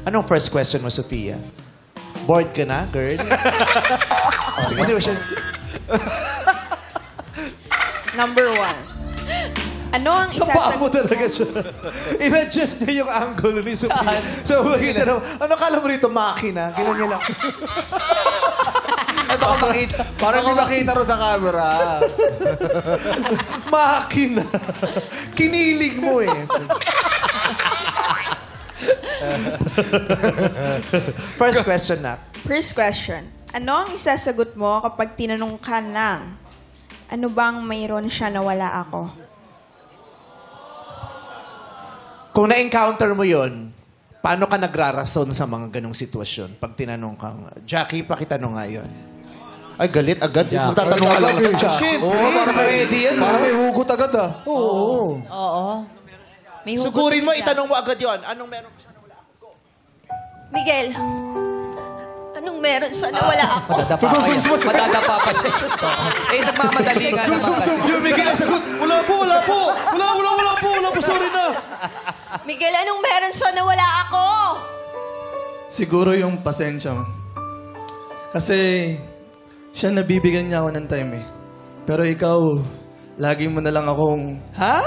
Anong first question mo, Sofia? Bored ka na, girl? O, sige, di ba siya? Number 1. Ano ang Sa paa mo isasagot talaga siya. In-adjust niya yung angle ni Sofia. So, makita na, ano kala mo rito, makina? Ganun niya lang. Ay, baka makita. Parang di makita ro sa camera. Makina. Kinilig mo eh. First question na. First question. Ano ang isasagot mo kapag tinanong ka ng ano bang mayroon siya na wala ako? Kung na-encounter mo yon, paano ka nagrarason sa mga ganong sitwasyon? Pag tinanong kang, Jackie, pakitanong nga yun. Ay, galit agad. Magtatanong ka lang. Parang may hugot agad ah. Oo. May hugot Sugurin mo, siya. itanong mo agad yon. Anong meron siya na wala ako? Miguel, anong meron siya na wala ako? Madadapa pa siya. Eh, nagmamadali ka naman kasi. Yung Miguel ang sagot, wala po. Wala po, sorry na. Miguel, anong meron siya na wala ako? Siguro yung pasensya mo. Kasi siya nabibigyan niya ako ng time eh. Pero ikaw, lagi mo na lang akong... Ha?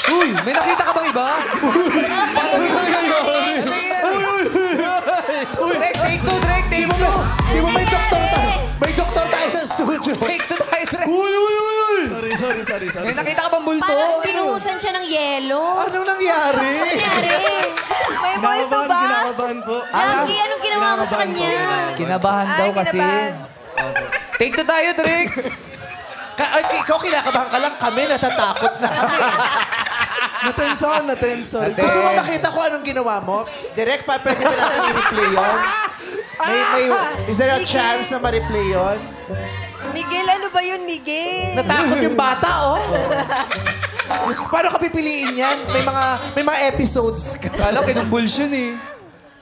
Uy, may nakita ka bang iba? Drake, take two, Drake, take two. Di mo may doktor tayo? May doktor tayo sa studio. Take two tayo, Drake. Sorry. May nakita ka bang bulto? Parang binuhusan siya ng yelo. Anong nangyari? Nangyari? May multo ba? Kinakabahan po. Jackie, anong ginawa mo sa kanya? Kinabahan daw kasi. kinabahan. Take two tayo, Drake. Ikaw kinakabahan ka lang, kami natatakot na. Natenson. Gusto mo makita ko anong ginawa mo? Direct, pwede ba natin i-replay yun? Is there a chance na ma-replay yun? Miguel, ano ba yun, Miguel? Natakot yung bata, oh. Paano ka pipiliin yan? May mga episodes ka. Kala, kinumbulsyon eh.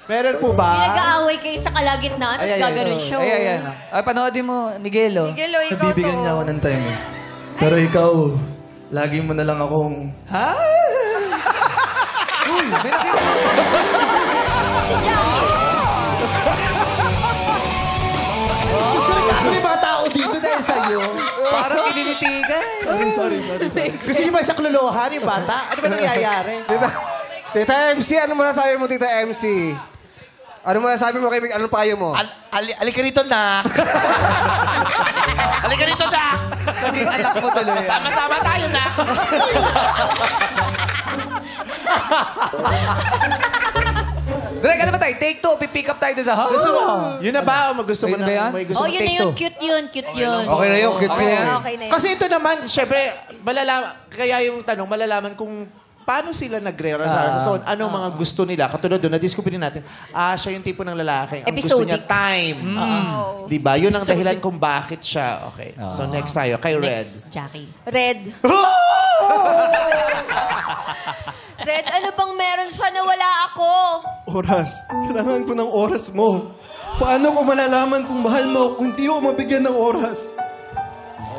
Meron po ba? Pinag-aaway kayo sa kalagitnaan, tapos gaganon siya. Ay. Ay, panoodin mo, Miguel, oh. Miguel, ikaw to. Nabibigyan niya ako ng time eh. Pero ikaw, lagi mo na lang akong... Ha? Uy, may nakita. Si Jackie. Diyos ko rin ako yung mga tao dito dahil sa'yo. Parang kininitigan. Sorry. Gusto niyo ba sa kluluhan yung bata? Ano ba nangyayari? Tita MC, ano masasabi mo, Tita MC? Ano masasabi mo kay Miguel? Anong payo mo? Alika rito, nak. Alika rito, nak. Naging anak mo tuloy. Sama-sama tayo, nak. Drake, ano ba tayo? Take two, pipick up tayo doon sa house. Gusto mo? Yun na ba? O gusto mo Ayun na? ba yan? May gusto Oh, mo yun na take yun. two? Cute yun. Okay na yun, cute Okay yun. na, okay na yun. Kasi ito naman, syempre, kaya yung tanong, malalaman kung paano sila nagre-relasyon, anong mga gusto nila. Katulad doon, na-discover natin, siya yung tipo ng lalaki. Ang gusto niya, Episodic. time. Diba? Yun ang dahilan kung bakit siya. Okay. So next tayo, kay Red. Next, Jackie. Red. Red, ano bang meron siya na wala ako? Oras. Kailangan ko ng oras mo. Paano ko malalaman kung mahal mo kung hindi ako mabigyan ng oras?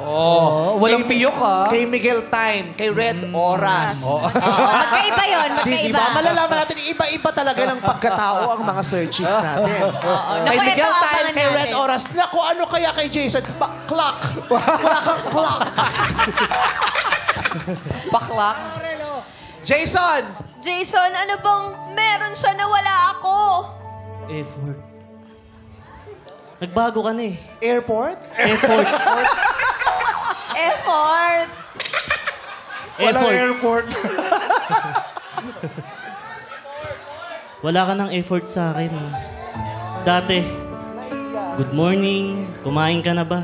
Oh, walang piyok, ha? Kay Miguel, time. Kay Red, oras. Magkaiba yun, Di magkaiba. ba? Malalaman natin, iba-iba talaga ng pagkatao ang mga searches natin. Kay Naku, Miguel, ito, time. abangan Kay Red, natin. oras. Naku, ano kaya kay Jason? Clock. Wala kang clock. Paklak. Jason! Jason, ano bang meron siya na wala ako? Effort. Nagbago ka na eh. Airport? Effort. Effort. Walang airport. Wala ka ng effort sa akin. Dati, good morning, kumain ka na ba?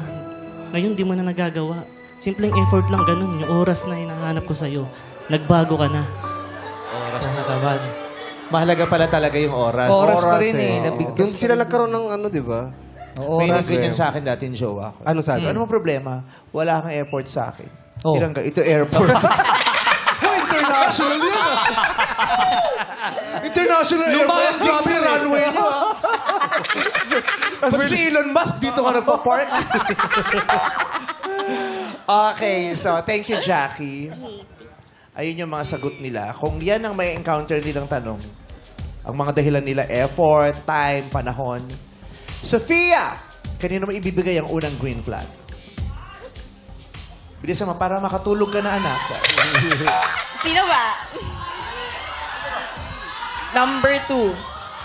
Ngayon, di mo na nagagawa. Simpleng effort lang ganun. Yung oras na hinahanap ko sa'yo. Nagbago ka na. Oras na naman. Mahalaga pala talaga yung oras. Oras pa rin eh. Doon sila nagkaroon ng ano, di ba? May nagganyan sa akin dati yung jowa ko. Ano sabi? Ano mo problema? Wala kang airport sa akin. Oh. Ito airport. International yun ah. International airport. Grabe yung runway nyo ah. Pag si Elon Musk, dito ka nagpa-park. Okay, so thank you, Jackie. Ayun yung mga sagot nila. Kung yan ang may encounter nilang tanong, Ang mga dahilan nila, effort, time, panahon. Sophia! Kanino mo ibibigay ang unang green flag? Bilis naman, para makatulog ka na, anak. Sino ba? Number 2.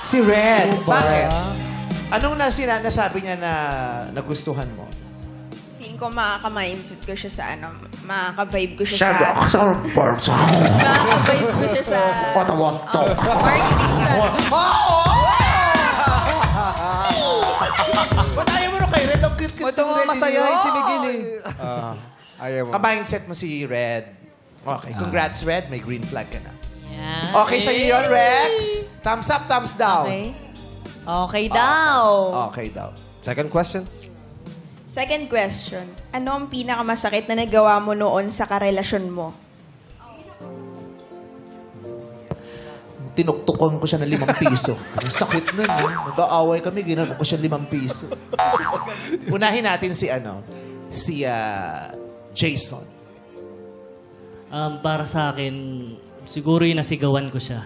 Si Red. Bakit? Anong nasabi niya na nagustuhan mo? Feeling ko makaka-mindset ko siya sa makaka-vibe ko siya sa... Makaka-vibe ko siya sa... marketing style. Ba't ayaw mo rin kay Red? Ang cute-cute Ito ng nga Red masayahin ninyo. si Miguel eh. Ayaw mo. Ka-mindset mo si Red. Okay, congrats Red. May green flag ka na. Yan. Okay sa'yo yun, Rex? Thumbs up, thumbs down. Okay. Okay daw. Okay daw. Second question. Second question. Ano ang pinakamasakit na nagawa mo noon sa karelasyon mo? Tinuktukan ko siya ng 5 piso. Ang sakit nun. Nag-aaway kami, ginano ko siya 5 piso. Unahin natin si Jason. Para sa akin, siguro yung nasigawan ko siya.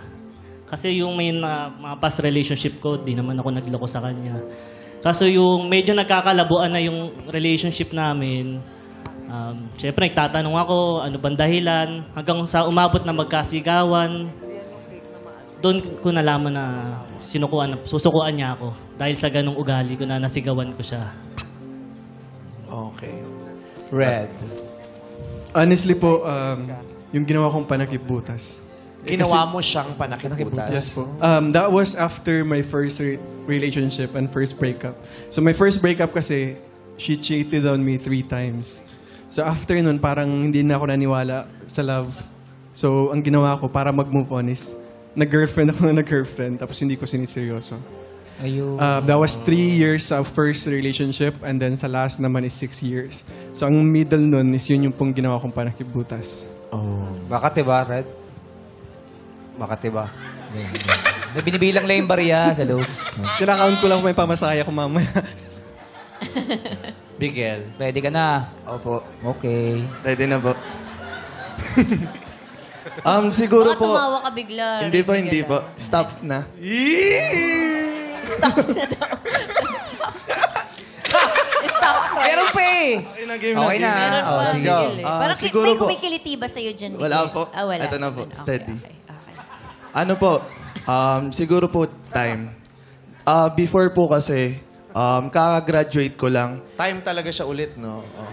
Kasi yung may mga past relationship ko, di naman ako nagloko sa kanya. Kaso yung medyo nagkakalabuan na yung relationship namin, syempre nagtatanong ako, ano bang dahilan, hanggang sa umabot na magkasigawan, doon ko nalaman na susukuan niya ako. Dahil sa ganong ugali ko na nasigawan ko siya. Okay. Red. Honestly po, yung ginawa kong panakip-butas. Ginawa mo siyang panakibutas. Yes po. That was after my first relationship and first breakup. So my first breakup kasi, she cheated on me 3 times. So after nun, parang hindi na ako naniwala sa love. So ang ginawa ko para mag-move on is, nag-girlfriend ako na nag-girlfriend, tapos hindi ko siniseryoso. Ayun. That was 3 years of first relationship and then sa last naman is 6 years. So ang middle nun is yun yung pong ginawa kong panakip-butas. Makati ba, Red? Makati ba? Binibilang lang yung barya sa loob. Kinakount ko lang kung may pamasaya ko mamaya. Miguel. Pwede ka na. Opo. Okay. Ready na po. Siguro Baka po... tumawa ka bigla. Hindi po, Miguel, hindi ah. po. Stop na. Stop na daw. Stop. Meron pa eh. Okay na, game Okay na. Meron Oh, pa, sige. Miguel eh. Parang siguro may po. kumikiliti ba sa'yo dyan, Miguel? Wala po. Wala. Ito na po. Okay, Steady. okay. Ano po, siguro po time. Before po kasi, kaka-graduate ko lang. Time talaga siya ulit, no? Oh.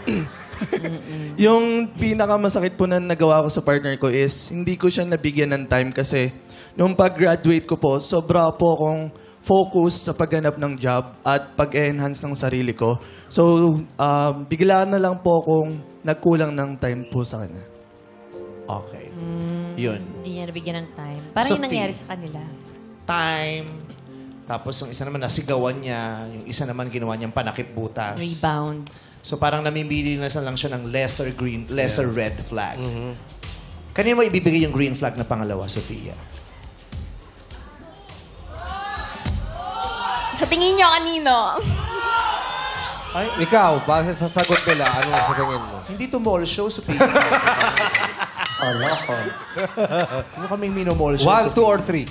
Yung pinakamasakit po na nagawa ko sa partner ko is, hindi ko siya nabigyan ng time kasi nung pag-graduate ko po, sobra po akong focus sa pagganap ng job at pag-enhance ng sarili ko. So, bigla na lang po akong nagkulang ng time po sa kanya. Okay. Yun. Hindi niya nabigyan ng time. Parang yung Sophie. nangyari sa kanila. Time. Tapos yung isa naman nasigawan niya. Yung isa naman ginawa niyang panakip-butas. Rebound. So parang namimili na lang siya ng lesser red flag. Kanino mo ibibigay yung green flag na pangalawa, Sophia? Sa tingin niyo kanino? Ikaw, base sa sagot nila, ano sa tingin mo? Hindi to mall show, Sophia. Ano kaming mino-mall show, 1, 2, or 3?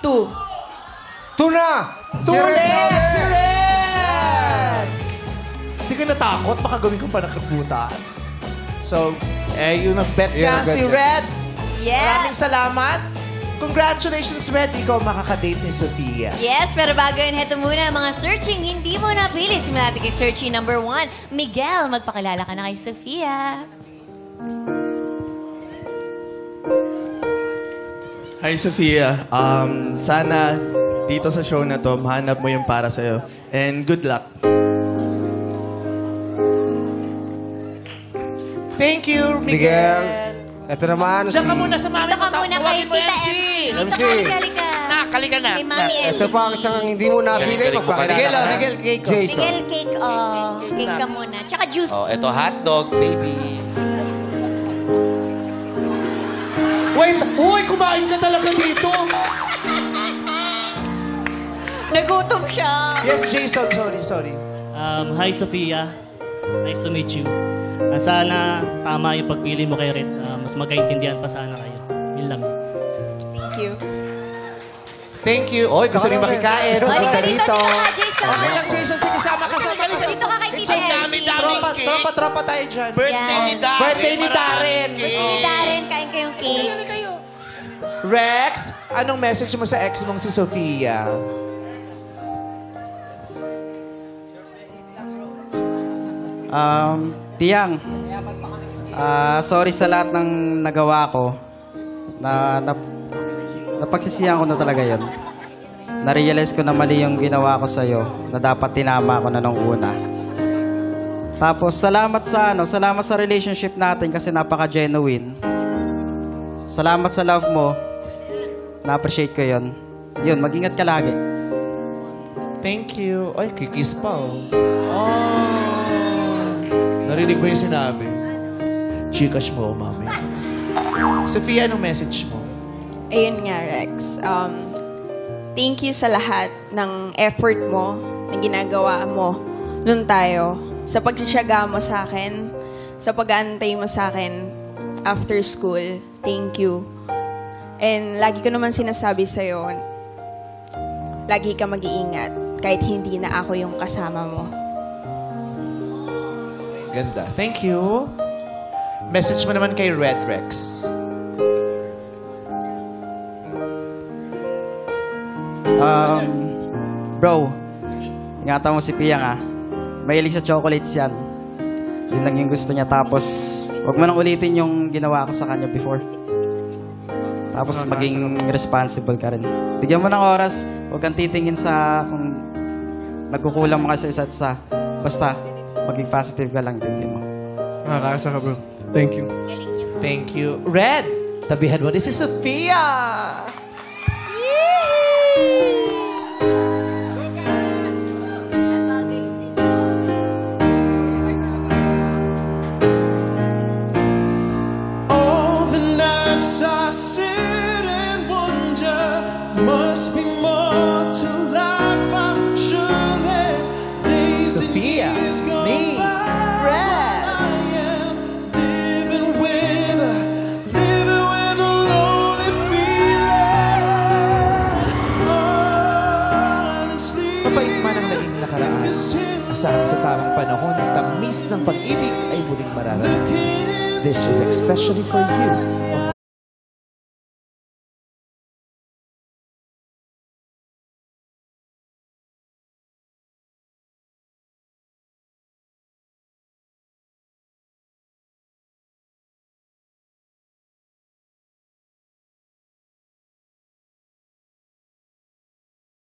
2. 2 na! Tulit! Si Red! Hindi ka natakot? Baka gawin kong panakip-butas. So, yung nag-bet Yeah, ka, nag-bet si ka. Red. Yes! Maraming salamat. Congratulations, Red. Ikaw makakadate ni Sophia. Yes, pero bago yun, heto muna mga searching. Hindi mo napili. Simulan natin kay searching number 1. Miguel, magpakilala ka na kay Sophia. Hi, Sophia. Sana dito sa show na to, mahanap mo yung para sa'yo. And good luck. Thank you, Miguel. Miguel. Ito naman, Diyan ka muna sa mami Dito mo. ka muna kay Tawagin mo Tita MC. MC. Dito MC. ka, halika. Halika na. Kay Mami MC. Ito pa ang isang hindi mo napili. Magpakilala Miguel, ka na. Miguel, cake ko. Jason. Miguel, cake, cake ka muna. Tsaka juice. Oh, eto hotdog, baby. Wait! Uy, kumain ka talaga dito! Nagutom siya. Yes, Jason. Sorry. Hi, Sophia. Nice to meet you. Sana tama yung pagpili mo kay Red. Mas magkaintindihan pa sana kayo. Yun lang. Thank you. Thank you. Oy, gusto rin makikain. Halika Halika dito, dito. dito ka, Jason. Okay lang, Jason. Sige, sama ka. Dito ka kay Tita MC. Tropa tayo dyan. Birthday ni Darren. Birthday ni Darren. Birthday ni Darren, kain kayong cake. Rex, anong message mo sa ex mong si Sofia? Tiyang, sorry sa lahat ng nagawa ko. Napagsisihan ko na talaga yon. Na-realize ko na mali yung ginawa ko sa'yo, na dapat tinama ko na nung una. Tapos, salamat sa relationship natin kasi napaka-genuine. Salamat sa love mo. Na-appreciate ko yon. Yun, mag-ingat ka lagi. Thank you. Ay, kikis pa, oh. Narinig mo yung sinabi? Chikash mo, mami. Sofia, anong message mo? Ayun nga, Rex. Thank you sa lahat ng effort mo, na ginagawa mo nun tayo. Sa pagtsatsaga mo sa akin, sa pag-aantay mo sa akin after school. Thank you. And lagi ko naman sinasabi sa'yo, lagi ka mag-iingat kahit hindi na ako yung kasama mo. Ganda. Thank you. Message mo naman kay Red Rex. Bro, ingatan mo si Pia nga. Mahilig sa chocolates yan. Yun lang yung gusto niya. Tapos, wag mo nang ulitin yung ginawa ko sa kanya before. Tapos, maging responsible ka rin. Bigyan mo ng oras. Huwag kang titingin sa kung nagkukulang mo ka sa isa't isa. Basta, maging positive ka lang din mo. Nakakaasa ka, bro. Thank you. Thank you. Red, tabihan mo. This is Sofia. All the nights I sit and wonder, must be more to life. I'm sure that days and Sofia, years go me, by. Red. I am living with a lonely feeling. Honestly, Mapait man ang naging nakaraan. Asahan sa tamang panahon, tamis ng pag-ibig ay muling mararanasan. This is especially for you.